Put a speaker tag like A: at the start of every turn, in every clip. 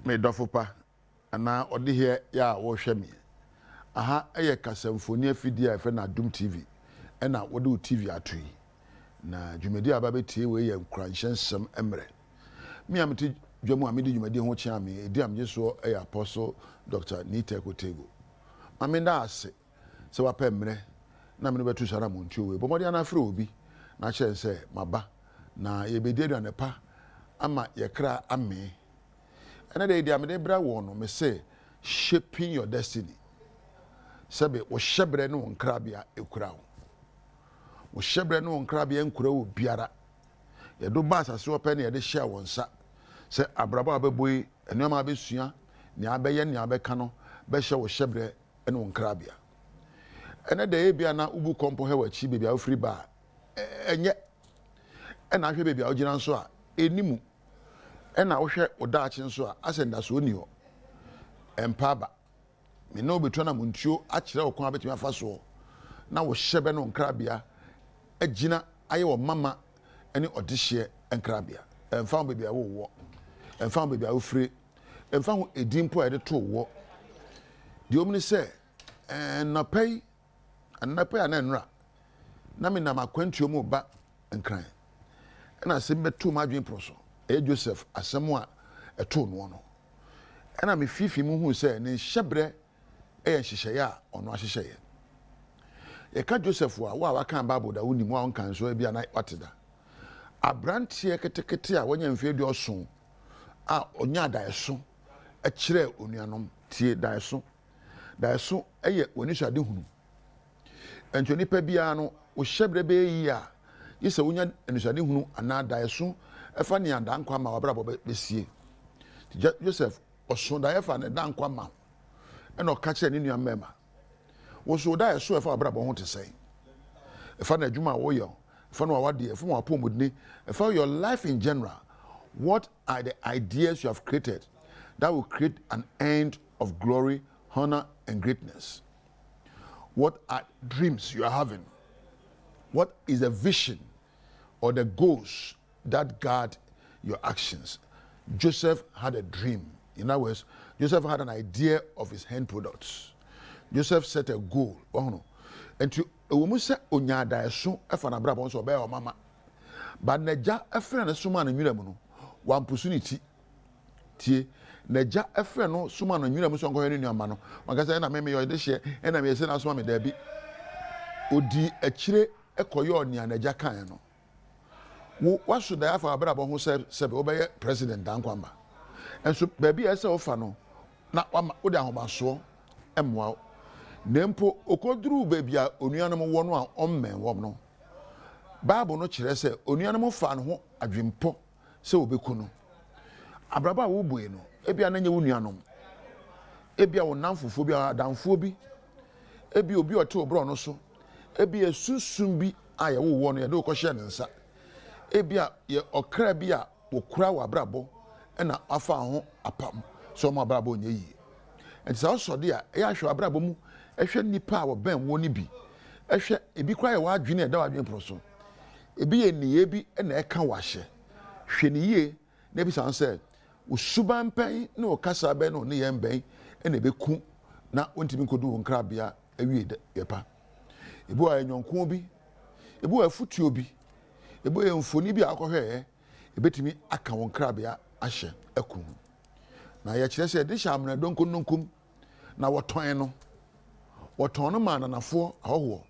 A: me dofopa ana odi here ya wo hwe me aha eye kasamfoni afidi a fe na Adom TV ena wode TV atui na dwumadi aba betie we ye Nkuranshyensem emre me amti dwamu amedi dwumadi ho kya me edi amje so eye apostle Dr. Nita Kotego amenda ase se wa pemre na me no betu sara mo ntuo we bomodi ana afre obi na kyen se maba na ye bedi aduane pa ama ye kra ame ena de idi amede bra wo no me say shaping your destiny sebe wo hyebre no nkrabia ekura wo hyebre no nkrabia nkura wo biara ye do ba asase ope ne ye de hye wonsa se abraba abeboyi enema abesua ne abeye ne abeka no be hye wo hyebre no nkrabia ena de e bia na ubu kompo he wachi bebia ofri ba enye ena ahwe bebia ogina nso a enimu ena wo hwe odaachi nso a asenda so oni ho empaba me no betu na muntuo akire okon abetimi afaso na wo hyebe no nkrabia agina aye wo mama ene odehye nkrabia emfa bebia wo emfa bebia wo fire emfa ho edimpo ede to wo di omni se napai anenra na me na makwantuo mu ba nkran ena se betu madwen proso Joseph asemu a eto no ena me fifi mu hu se ne hyebre nhyehyeye a ono ahyehyeye ye ka Joseph wa waka Bible da woni mu a onkan so bia na wateda abrantie ketekete a wonya mfie di oso a onya daeso e kire onuanom tie daeso eye onisuade hunu entoni pa bia no wo hyebre be yi a yese wonya onisuade hunu ana daeso efa ni adankwa ma wabrabo besie Joseph oso daefa ne dankwa ma eno ka kire ni nua mema wo so daeso efa wabrabo ho te sei efa na adwuma wo yo efa no awade efa mo apomodini efa your life in general. What are the ideas you have created that will create an end of glory, honor and greatness? What are dreams you are having? What is the vision or the goals that guard your actions? Joseph had a dream. In other words, Joseph had an idea of his hand products. Joseph set a goal. And to a woman said, Onyada, so if an abrabon so bear mama. But Neja, a friend, a suman and Miramuno, one opportunity. Tie, Neja, a friend, no suman and Miramus on your mano. One can say, I may your dish, and I may send us one Debbie. Odi a chile, a coyonia, and a jacano. What should I have for a brother who said, Obey President Danquamba? And so, baby, I say, Fano, not one Udahoma so, and wow. Nempo, Okodru, baby, Unianamo one on men, woman. Bible no chire se, Unianamo fan ho, a dream po, so be kuno. Abraba wubueno, ebia nanye unianom. Ebia o namfofobia, damfobi, ebi obi o to bro no so, ebia susumbi, aye wo wono, ya do koshe nsa. Ebia ye okra bia okura wa brabo ena afa ho apam so mo brabo nye yi enti sa so de a e ahwe abrabo mu ehwe nipa wo ben wo ni bi ehwe ebi kwa ye wa adwene da wa adwene proso ebi ye niye bi ena e ka wa hye hwe ni ye na bi san se usuban pen na okasa ben no ne ye ben ena beku na ontimi kodu nkrabia awie de yepa ebi wa enyonkon bi ebi wa futuo bi ebo emfoni bi akohwe ebetimi aka won krabia ahye akun na ye kire se de shamna donkonunkum na woton no ma nanafo ahoho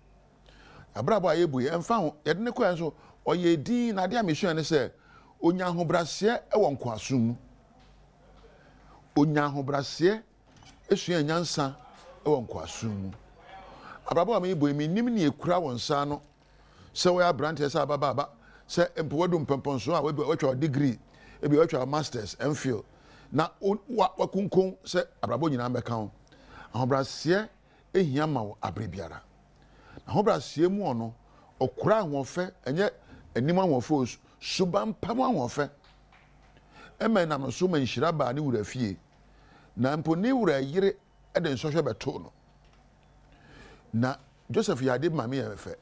A: abrabo ayebu emfa ho ye de ne kwa so oye din na de amehwe ne se onya hobrase e won kwasum onya hobrase esua nyansa e won kwasum abrabo amebu emi nim ne ekura won sa no se we abrante se ababa se empowedu mpemponso a we watwa degree ebi watwa masters MPhil na wakunkun se abrabo nyina mbeka ho ahobrase ehia ma wo abrebiara ahobrase mu ono okura ahofe enye anim ahofe suban pam ahofe ema na no so manhira ba ne wura fie na mpo ne wura yire eden sohwe beto no na Joseph yade mame yefe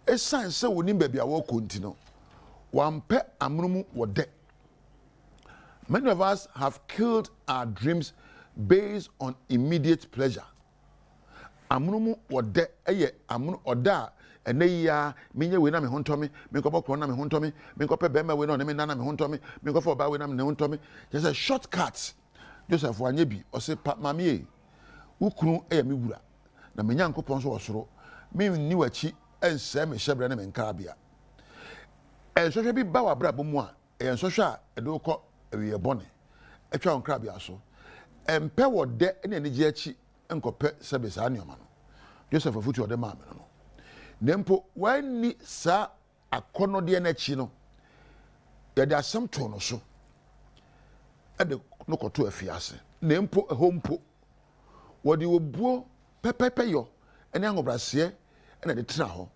A: esan se woni babia wo kontino wampe amrumu wode Many of us have killed our dreams based on immediate pleasure. Amunumu ode eye amunu oda ene ya menye we na me hontomi me ko bokro na me hontomi me ko pe bema we na me na me hontomi me ko fo ba we na me hontomi. Just a shortcut. Joseph wanyebi o se mamie ukunu eye me wura na me nyankopon so osoro me ni wachi ense me hyebre na me nkarabia ensohwe bi ba wa brabo mu a ensohwe a edo ko ewe bone etwa nkarabia so empe wo de ene ne gi achi enkope sebe sa neoma no Joseph afutu ode ma me no nempo wani sa akono de na chi no ye de asem to no so ede no koto afiase nempo ehompo wodi obuo pepepe yo ene angobrase ene de tra ho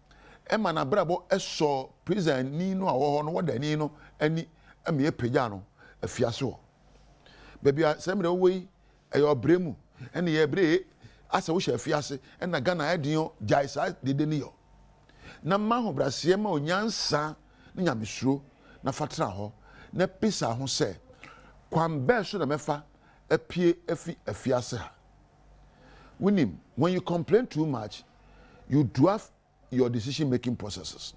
A: ema na brabo eso prison ni no awo ho no wodani no ani ame epagya no afiase ho bebia semre woyi eyo bremu ene ye bre asa wo hye afiase ena Ghana edin jaisa de ni yo na ma ho brase ma onyansa ne nyamesuro na fatra ho na pisa ho se kwambe so na mefa apie afi afiase ha winim when you complain too much you dwarf your decision-making processes.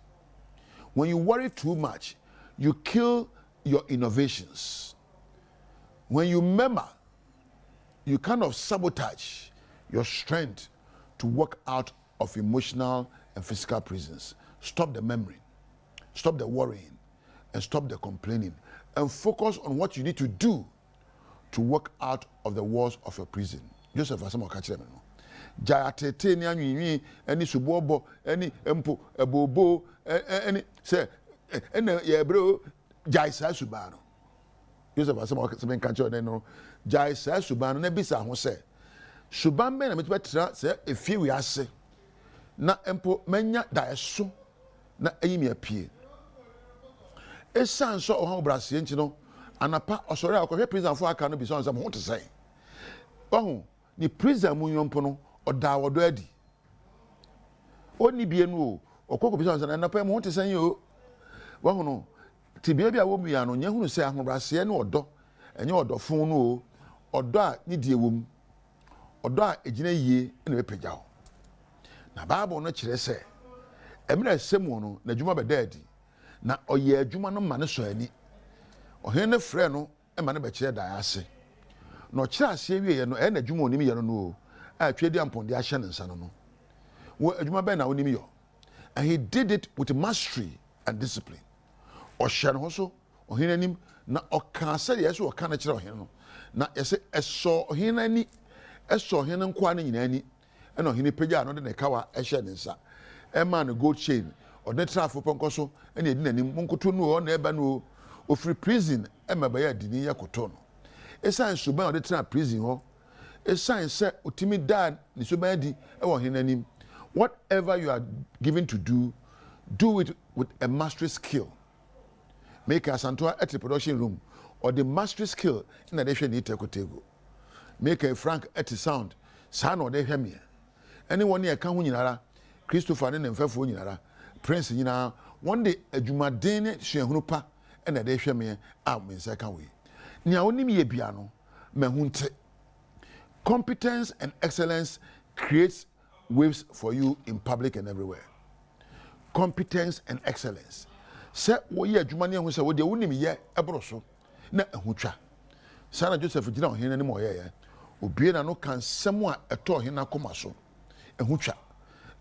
A: When you worry too much, you kill your innovations. When you murmur, you kind of sabotage your strength to work out of emotional and physical prisons. Stop the murmuring, stop the worrying, and stop the complaining, and focus on what you need to do to work out of the walls of your prison. Joseph Asamo Kachireme no. Jayatete ni anwinwi eni subobo eni empo ebobo eni se ene ye bro jaisa subano Joseph Asamo Kachireme kancho ne no jaisa subano na bisa ho se suban be na metiba tra se efie wi ase na empo manya daeso na eyimi apie esan so ohan obrase nti no anapa osore akọhwe prison fo aka no bi so nsam ho te sai ohu ni prison mu yompo no oda wodo adi oni bie no okoko bi so nsam na pa mu ho te sai yo ohu no ti bia bia wo mu ya no nya hunu se ahobrase ne odo enye odo fun no odo a ni die wom odo a ejina yie na bepagya ho na bible no kire se emira semu no na djuma beda adi na oye adwuma no ma ne so ani ohen ne frɛ no ma ne be kire da ase no kire ase wie ye no na adwuma onim ye no no a twedi amponde ahye ne nsa no no wo adwuma be na onim yo and he did it with mastery and discipline o hye no so ohen anim na oka se ye so oka na kire ohen no na ye se eso ohen ani eso ohen nko ani nyina ani na ohen pagya no de ne kawa hye ne nsa ema no gold chain or the traffic ponkoso and you didn't munkutu no na eba no ofri prison emaba ya dini ya koto no esan suban or the trap prison ho esan se otimi dad ni suban di e wo henanim whatever you are given to do it with a mastery skill. Make a santua at the production room or the mastery skill in addition to tekotego. Make a frank at the sound san or de hemie anyone near kan hu nyinara Christopher ne mfefo nyinara Prince nyina one day adwumaden ne hwehunu pa na de hwe me a mensa kan we nia onim ye bia no mahunte. Competence and excellence creates waves for you in public and everywhere. Competence and excellence se wo ye adwuma ne hu se wo de wonim ye ebroso na ehutwa sana Joseph gina ohene ne mo ye obie na no kan sem a eto ohene akoma so ehutwa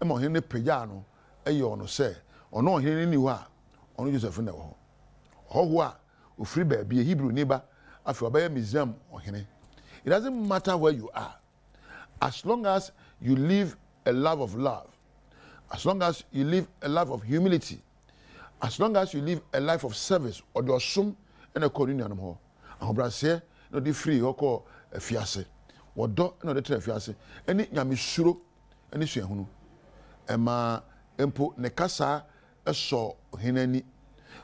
A: e mo ohene pagya no eye ono se ono ohene ni wa ono Joseph na wo ho a ofiri ba bia Hebrew ni ba afi obaya museum ohene. It doesn't matter where you are as long as you live a life of love, as long as you live a life of humility, as long as you live a life of service or the sum and a communion ho ahobrase no di free hoko afiase wodo no de trafiase eni nyamesuro eni suahunu ema empo ne kasa eso henani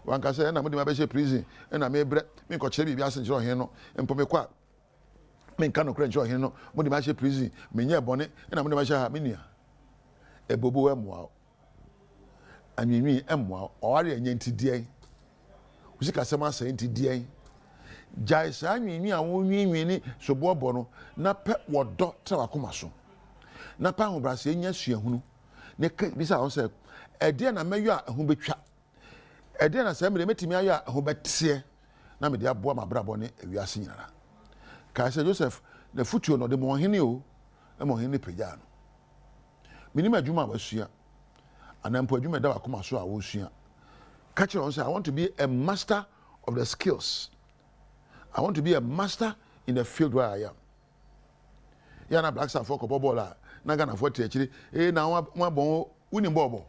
A: wankasa na mo de mabehye prison na me bre me ko kire bibia ase kire ohen no empo me kwa me nka no kire kire ohen no mo de mabehye prison me nya bone na mo de mabehye ha me nua ebobo emwa anwinwi emwa oware anya ntidie usika sema asa ntidie gyae saa nwinwi a wonwinwi ni soboɔbɔ no na pɛ wɔdɔ tra wakoma so na pa ahobrɛase nya suahunu ne bisa wɔn sɛ ɛdeɛ na mɛyɔ a ɛho betwa ɛdeɛ na sɛ mede metimi ayɔ a ɛho bɛteɛ na mede aboa mabrabɔ ne awiase nyinara kae sɛ Joseph na futuo no de mo hene o mo hene pagya no minim adwuma a wasua anampo adwuma da wakoma so a wosua ka kyerɛ wɔn sɛ I want to be a master of the skills. I want to be a master in the field where I am. Yana black star for kopo bola na Ghana for tiachiri na wa bon unim bobo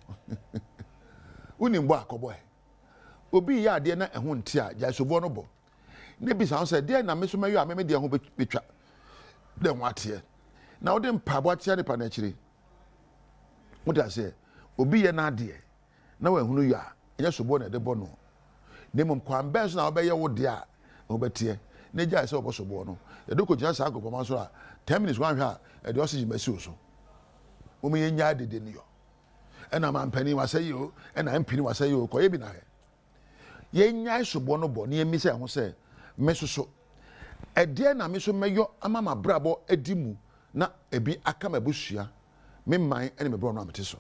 A: unim bo akobo obi ya ade na ehun ntia ja sobo no bo ne bi sa say de na me so mayo a me de ho betwa de wate na wo de mpabo atia ne pa na chiri wo da say obi ye na ade na wa hunu yo a enya sobo na de bo no ne mom kwan ben so na wo be ye wo de a wo betie ne gya say obo sobo no e do ko gina sa agogo ma so a 10 minutes wan hwa e de oxygen masi so wo me nya de ni yo e na man pani wa say yo e na mpini wa say yo ko ye bi na ye nya sobo no bo ne mi say ho say me soso e de na me so meyo ama ma brabo adi mu na ebi aka mabusua me man ene me bro no amete so